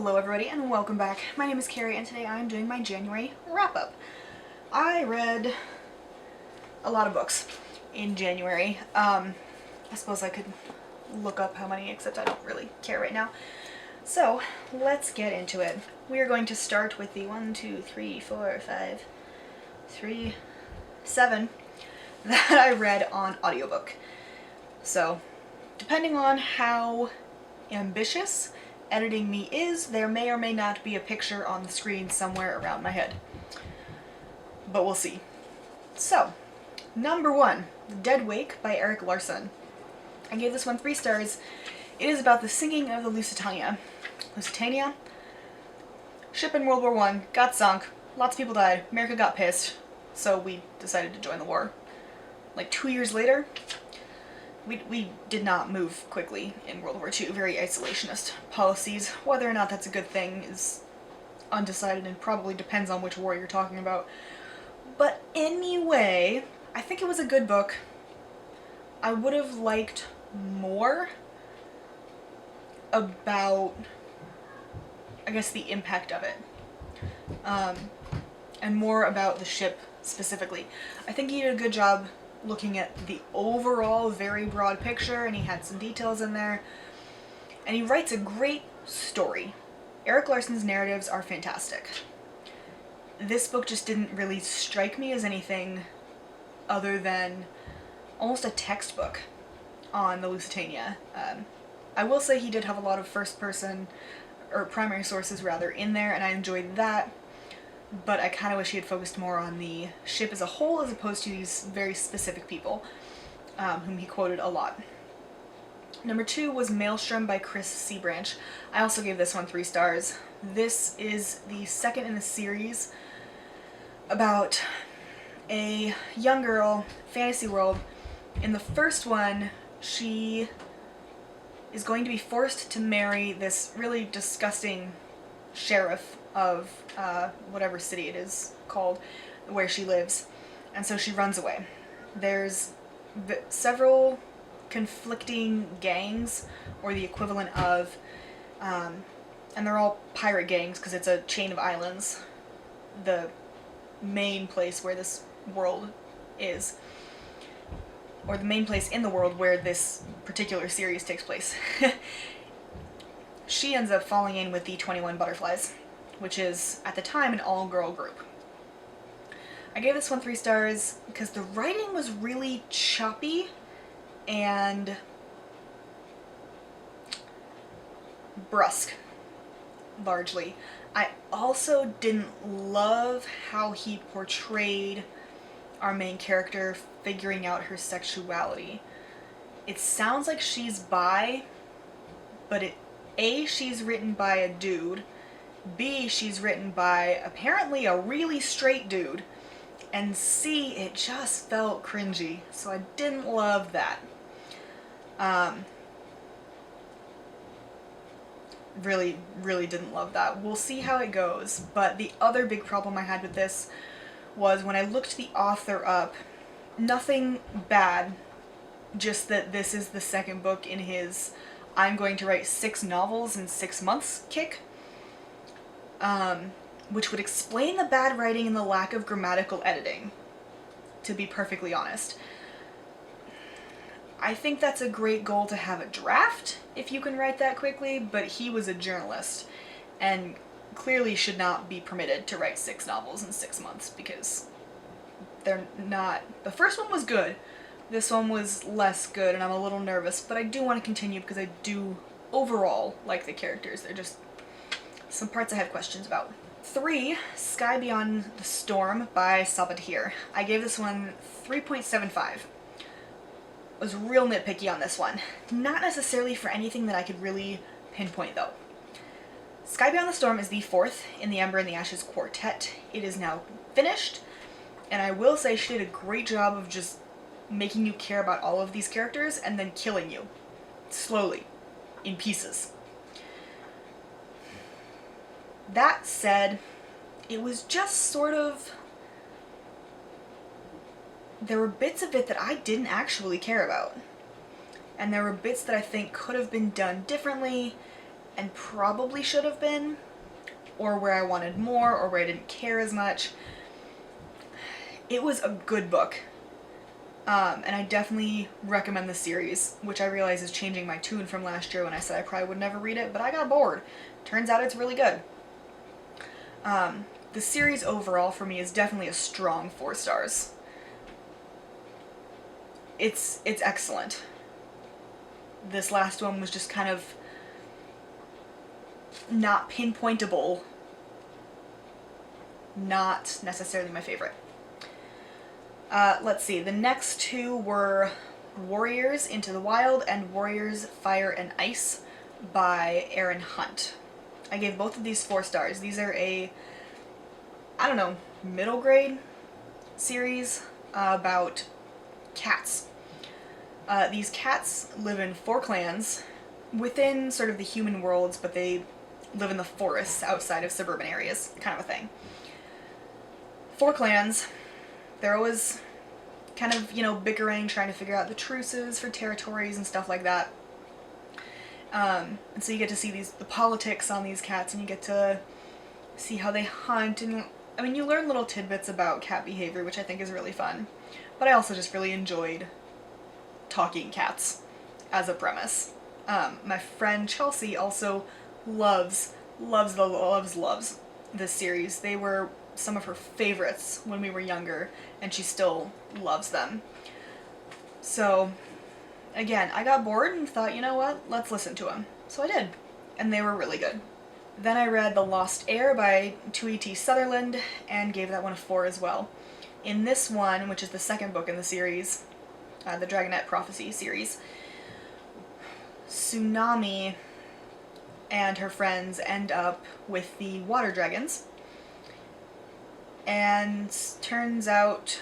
Hello everybody and welcome back. My name is Kari and today I'm doing my January wrap-up. I read a lot of books in January. I suppose I could look up how many, except I don't really care right now. So let's get into it. We are going to start with the 7 that I read on audiobook. So depending on how ambitious editing me is, there may or may not be a picture on the screen somewhere around my head. But we'll see. So, number 1, The Dead Wake by Erik Larson. I gave this one 3 stars. It is about the sinking of the Lusitania. Ship in World War I, got sunk, lots of people died, America got pissed, so we decided to join the war. Like 2 years later, we did not move quickly in World War II, very isolationist policies. Whether or not that's a good thing is undecided and probably depends on which war you're talking about. But anyway, I think it was a good book. I would have liked more about, I guess, the impact of it. And more about the ship specifically. I think he did a good job looking at the overall very broad picture, and he had some details in there, and he writes a great story. Erik Larson's narratives are fantastic. This book just didn't really strike me as anything other than almost a textbook on the Lusitania. I will say he did have a lot of first person, or primary sources rather, in there, and I enjoyed that. But I kind of wish he had focused more on the ship as a whole as opposed to these very specific people, whom he quoted a lot. Number 2 was Maelstrom by Chris Seabranch. I also gave this one 3 stars. This is the second in the series about a young girl, fantasy world. In the first one, she is going to be forced to marry this really disgusting sheriff of whatever city it is called where she lives, and so she runs away. There's several conflicting gangs, or the equivalent of, and they're all pirate gangs because it's a chain of islands, the main place where this world is, or the main place in the world where this particular series takes place. She ends up falling in with the 21 Butterflies, which is, at the time, an all-girl group. I gave this one 3 stars because the writing was really choppy and brusque, largely. I also didn't love how he portrayed our main character figuring out her sexuality. It sounds like she's bi, but A, she's written by a dude, B, she's written by apparently a really straight dude, and C, it just felt cringy, so I didn't love that. Really didn't love that. We'll see how it goes, but the other big problem I had with this was when I looked the author up, nothing bad, just that this is the second book in his I'm going to write 6 novels in 6 months kick. Which would explain the bad writing and the lack of grammatical editing, to be perfectly honest. I think that's a great goal to have a draft, if you can write that quickly, but he was a journalist, and clearly should not be permitted to write 6 novels in 6 months, because they're not... The first one was good, this one was less good, and I'm a little nervous, but I do want to continue because I do overall like the characters. They're just some parts I have questions about. 3, Sky Beyond the Storm by Sabathir. I gave this one 3.75. Was real nitpicky on this one. Not necessarily for anything that I could really pinpoint though. Sky Beyond the Storm is the 4th in the Ember and the Ashes quartet. It is now finished, and I will say she did a great job of just making you care about all of these characters and then killing you. Slowly. In pieces. That said, it was just sort of... There were bits of it that I didn't actually care about. And there were bits that I think could have been done differently, and probably should have been, or where I wanted more, or where I didn't care as much. It was a good book. And I definitely recommend the series, which I realize is changing my tune from last year when I said I probably would never read it, but I got bored. Turns out it's really good. The series overall for me is definitely a strong 4 stars. It's excellent. This last one was just kind of not pinpointable, not necessarily my favorite. Let's see, the next 2 were Warriors Into the Wild and Warriors Fire and Ice by Aaron Hunt. I gave both of these 4 stars. These are a, I don't know, middle grade series about cats. These cats live in 4 clans within sort of the human worlds, but they live in the forests outside of suburban areas, kind of a thing. 4 clans. They're always kind of, you know, bickering, trying to figure out the truces for territories and stuff like that. And so you get to see the politics on these cats, and you get to see how they hunt, and I mean, you learn little tidbits about cat behavior, which I think is really fun. But I also just really enjoyed talking cats as a premise. My friend Chelsea also loves this series. They were some of her favorites when we were younger, and she still loves them. So, again, I got bored and thought, you know what, let's listen to them. So I did, and they were really good. Then I read The Lost Heir by Tui T. Sutherland and gave that one a 4 as well. In this one, which is the second book in the series, the Dragonette Prophecy series, Tsunami and her friends end up with the water dragons, and turns out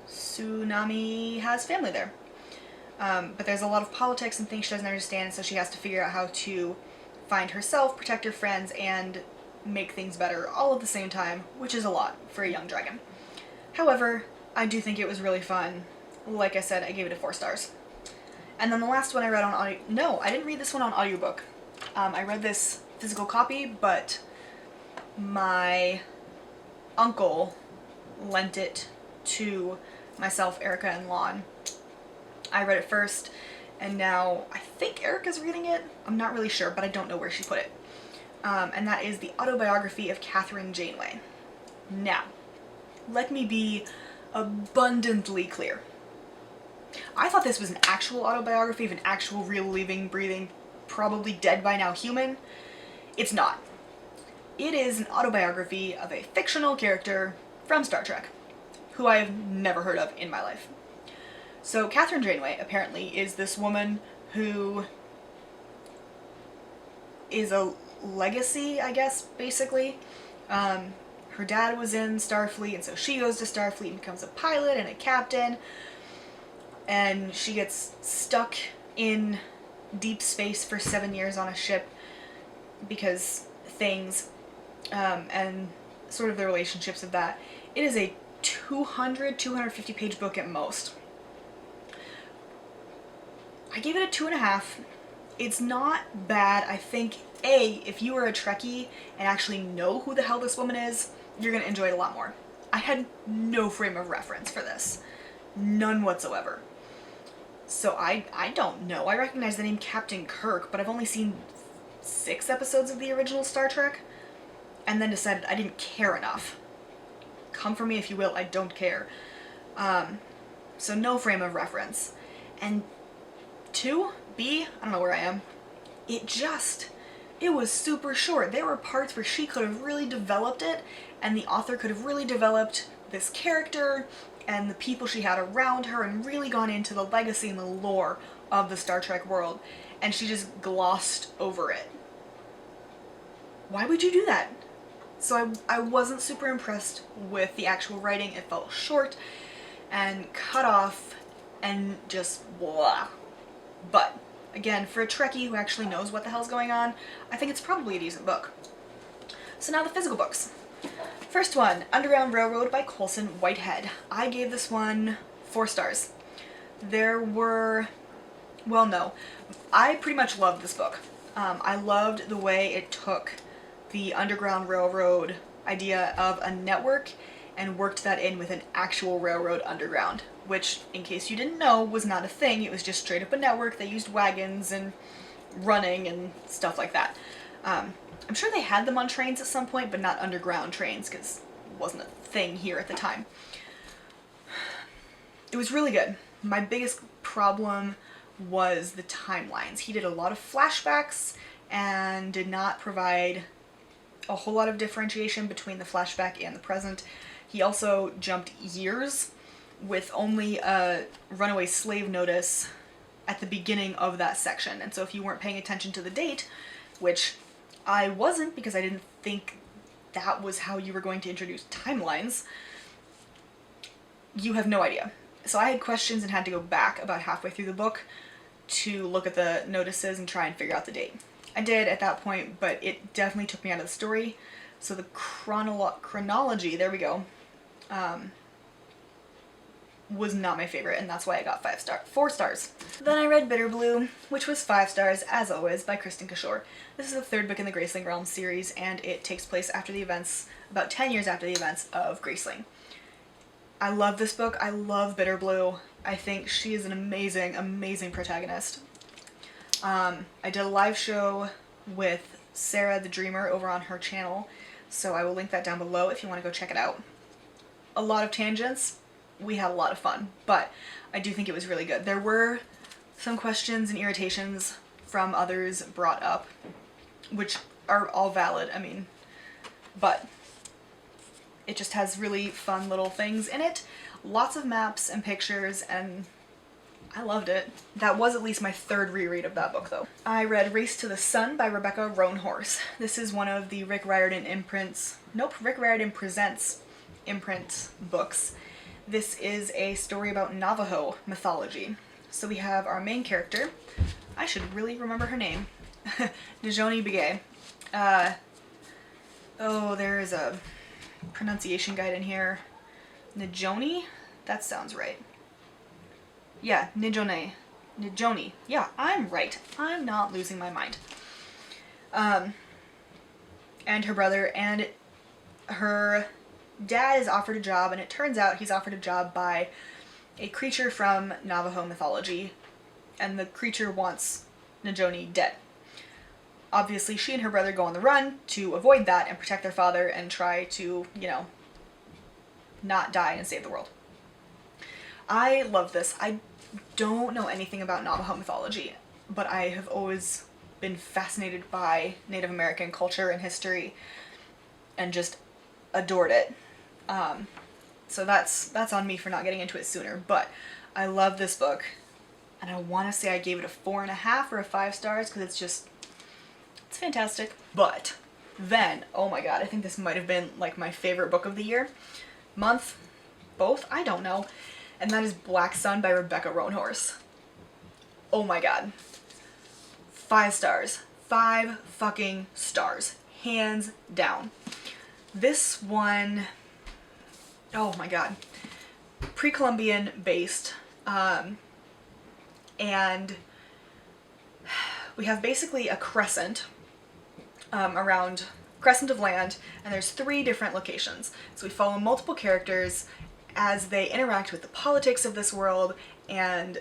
Tsunami has family there. But there's a lot of politics and things she doesn't understand, so she has to figure out how to find herself, protect her friends, and make things better all at the same time, which is a lot for a young dragon. However, I do think it was really fun. Like I said, I gave it a 4 stars. And then the last one I read on audio... No, I didn't read this one on audiobook. I read this physical copy, but my uncle lent it to myself, Erica, and Lon. I read it first, and now I think Erica's reading it. I'm not really sure, but I don't know where she put it. And that is the autobiography of Kari-ng Janeway. Now, let me be abundantly clear. I thought this was an actual autobiography of an actual real living, breathing, probably dead by now human. It's not. It is an autobiography of a fictional character from Star Trek, who I have never heard of in my life. So Kari-ng Janeway apparently is this woman who is a legacy, I guess, basically. Her dad was in Starfleet, and so she goes to Starfleet and becomes a pilot and a captain. And she gets stuck in deep space for 7 years on a ship because things, and sort of the relationships of that. It is a 250 page book at most. I gave it a 2.5. It's not bad. I think, if you are a Trekkie and actually know who the hell this woman is, you're going to enjoy it a lot more. I had no frame of reference for this. None whatsoever. So I don't know. I recognize the name Captain Kirk, but I've only seen 6 episodes of the original Star Trek, and then decided I didn't care enough. Come for me if you will, I don't care. So no frame of reference. And 2B, I don't know where I am, it was super short. There were parts where she could have really developed it, and the author could have really developed this character and the people she had around her, and really gone into the legacy and the lore of the Star Trek world, and she just glossed over it. Why would you do that? So I wasn't super impressed with the actual writing. It felt short and cut off and just blah. But again, for a Trekkie who actually knows what the hell's going on, I think it's probably a decent book. So now the physical books. First one, Underground Railroad by Colson Whitehead. I gave this one 4 stars. There were... well, no. I pretty much loved this book. I loved the way it took the Underground Railroad idea of a network and worked that in with an actual railroad underground, which, in case you didn't know, was not a thing. It was just straight up a network. They used wagons and running and stuff like that. I'm sure they had them on trains at some point, but not underground trains, because it wasn't a thing here at the time. It was really good. My biggest problem was the timelines. He did a lot of flashbacks and did not provide a whole lot of differentiation between the flashback and the present. He also jumped years with only a runaway slave notice at the beginning of that section. And so if you weren't paying attention to the date, which I wasn't because I didn't think that was how you were going to introduce timelines, you have no idea. So I had questions and had to go back about halfway through the book to look at the notices and try and figure out the date. I did at that point, but it definitely took me out of the story. So the chronology, there we go, was not my favorite, and that's why I got 4 stars. Then I read Bitter Blue, which was 5 stars, as always, by Kristen Cashore. This is the 3rd book in the Graceling Realm series, and it takes place after the events, about 10 years after the events of Graceling. I love this book. I love Bitter Blue. I think she is an amazing, amazing protagonist. I did a live show with Sarah the Dreamer over on her channel, so I will link that down below if you want to go check it out. A lot of tangents. We had a lot of fun, but I do think it was really good. There were some questions and irritations from others brought up, which are all valid, I mean, but it just has really fun little things in it. Lots of maps and pictures, and I loved it. That was at least my 3rd reread of that book, though. I read Race to the Sun by Rebecca Roanhorse. This is one of the Rick Riordan Presents imprint books. This is a story about Navajo mythology. So we have our main character. I should really remember her name. Najoni Begay. There is a pronunciation guide in here. Najoni? That sounds right. Yeah, Nijone. Nijoni. Yeah, I'm right. I'm not losing my mind. And her brother, and her dad is offered a job, and it turns out he's offered a job by a creature from Navajo mythology, and the creature wants Najoni dead. Obviously, she and her brother go on the run to avoid that and protect their father and try to, not die and save the world. I love this. I don't know anything about Navajo mythology, but I have always been fascinated by Native American culture and history and just adored it. So that's on me for not getting into it sooner, but I love this book, and I want to say I gave it a 4.5 or a 5 stars because it's fantastic. But then, oh my god, I think this might have been like my favorite book of the year. Month? Both? I don't know. And that is Black Sun by Rebecca Roanhorse. Oh my god. 5 stars. 5 fucking stars. Hands down. This one, oh my god. Pre-Columbian based. And we have basically a crescent crescent of land, and there's 3 different locations. So we follow multiple characters as they interact with the politics of this world and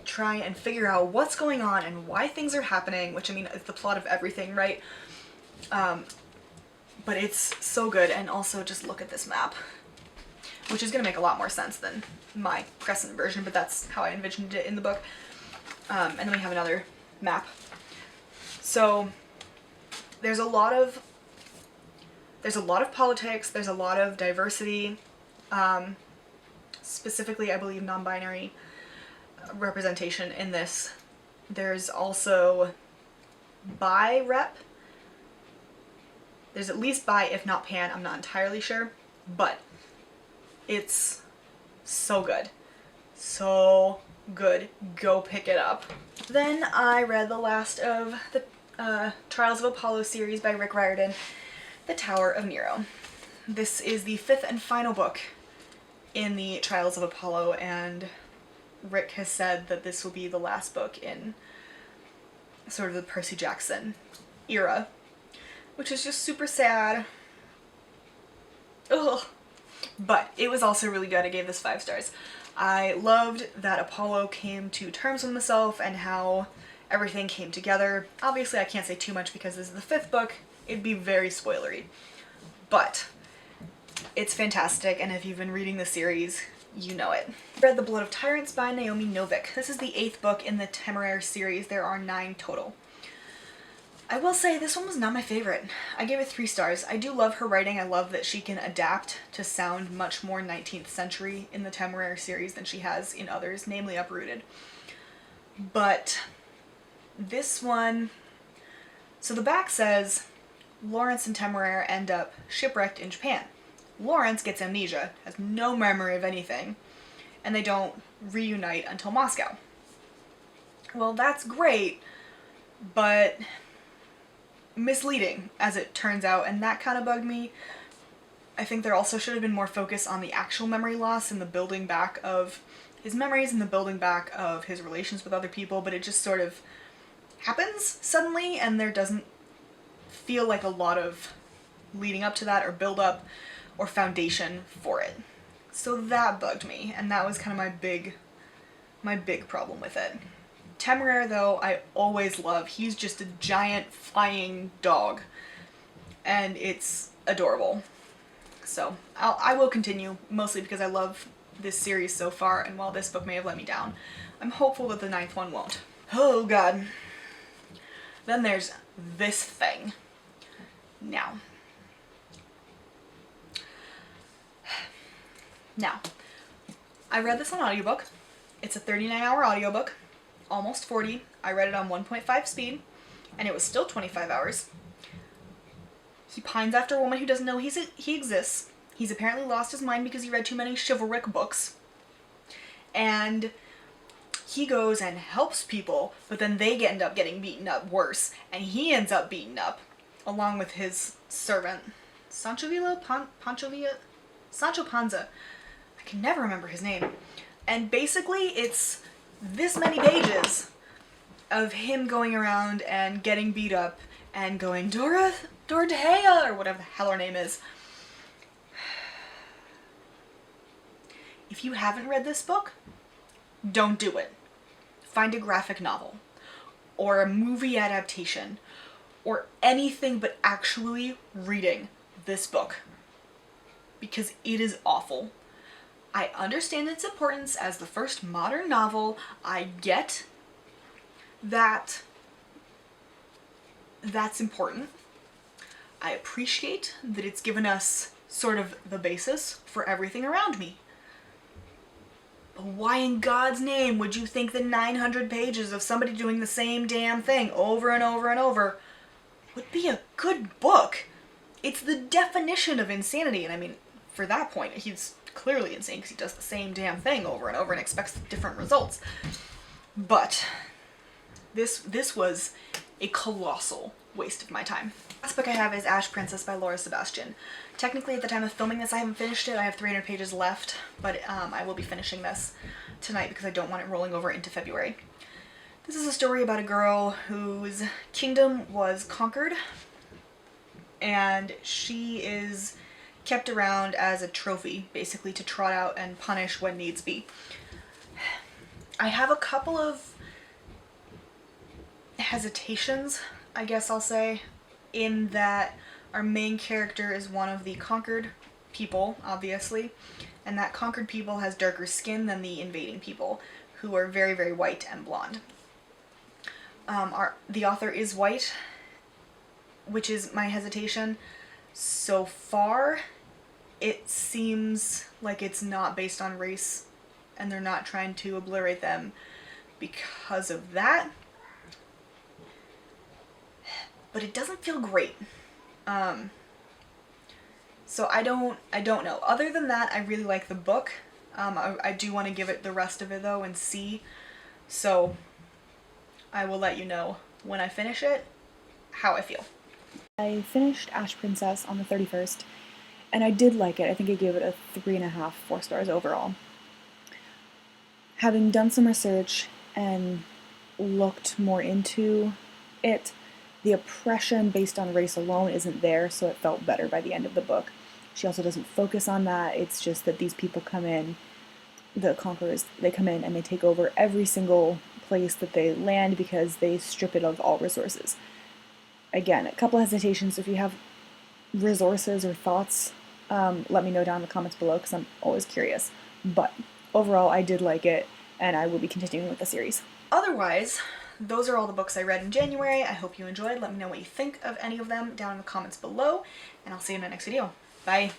try and figure out what's going on and why things are happening, which, I mean, is the plot of everything, right? But it's so good. And also just look at this map, which is going to make a lot more sense than my crescent version, but that's how I envisioned it in the book. And then we have another map. So there's a lot of politics, there's a lot of diversity, specifically I believe non-binary representation in this. There's also bi-rep. There's at least bi, if not pan, I'm not entirely sure, but it's so good. So good. Go pick it up. Then I read the last of the Trials of Apollo series by Rick Riordan, The Tower of Nero. This is the 5th and final book in the Trials of Apollo, and Rick has said that this will be the last book in sort of the Percy Jackson era, which is just super sad. Ugh. But it was also really good. I gave this 5 stars. I loved that Apollo came to terms with himself and how everything came together. Obviously I can't say too much because this is the 5th book. It'd be very spoilery. But it's fantastic, and if you've been reading the series, you know it. I read The Blood of Tyrants by Naomi Novik. This is the 8th book in the Temeraire series. There are 9 total. I will say this one was not my favorite. I gave it 3 stars. I do love her writing. I love that she can adapt to sound much more 19th century in the Temeraire series than she has in others, namely Uprooted. But this one... So the back says, Lawrence and Temeraire end up shipwrecked in Japan. Lawrence gets amnesia, has no memory of anything, and they don't reunite until Moscow. Well, that's great, but misleading, as it turns out, and that kind of bugged me. I think there also should have been more focus on the actual memory loss and the building back of his memories and the building back of his relations with other people, but it just sort of happens suddenly, and there doesn't feel like a lot of leading up to that or build up or foundation for it. So that bugged me, and that was kind of my big problem with it. Temeraire, though, I always love. He's just a giant flying dog, and it's adorable. So I will continue, mostly because I love this series so far, and while this book may have let me down, I'm hopeful that the 9th one won't. Oh god. Then there's this thing. Now, I read this on audiobook. It's a 39-hour audiobook, almost 40. I read it on 1.5 speed, and it was still 25 hours. He pines after a woman who doesn't know he exists. He's apparently lost his mind because he read too many chivalric books. And he goes and helps people, but then they end up getting beaten up worse, and he ends up beaten up, along with his servant, Sancho Panza. I can never remember his name. And basically it's this many pages of him going around and getting beat up and going, Dorothea, or whatever the hell her name is. If you haven't read this book, don't do it. Find a graphic novel, or a movie adaptation, or anything but actually reading this book. Because it is awful. I understand its importance as the first modern novel. I get that that's important. I appreciate that it's given us sort of the basis for everything around me. But why in God's name would you think that 900 pages of somebody doing the same damn thing over and over and over would be a good book? It's the definition of insanity, and I mean, for that point, he's clearly insane because he does the same damn thing over and over and expects different results. But this was a colossal waste of my time. Last book I have is Ash Princess by Laura Sebastian. Technically, at the time of filming this, I haven't finished it. I have 300 pages left, but I will be finishing this tonight because I don't want it rolling over into February. This is a story about a girl whose kingdom was conquered, and she is kept around as a trophy, basically to trot out and punish when needs be. I have a couple of hesitations, I guess I'll say, in that our main character is one of the conquered people, obviously, and that conquered people has darker skin than the invading people, who are very, very white and blonde. The author is white, which is my hesitation. So far, it seems like it's not based on race, and they're not trying to obliterate them because of that. But it doesn't feel great. So I don't know. Other than that, I really like the book. I do want to give it the rest of it though and see. So I will let you know when I finish it how I feel. I finished Ash Princess on the 31st, and I did like it. I think I gave it a 3.5, 4 stars overall. Having done some research and looked more into it. The oppression based on race alone isn't there, so it felt better by the end of the book. She also doesn't focus on that. It's just that these people come in, the conquerors, they come in and they take over every single place that they land because they strip it of all resources. Again, a couple hesitations. If you have resources or thoughts, let me know down in the comments below because I'm always curious. But overall, I did like it, and I will be continuing with the series. Otherwise, those are all the books I read in January. I hope you enjoyed. Let me know what you think of any of them down in the comments below, and I'll see you in the next video. Bye!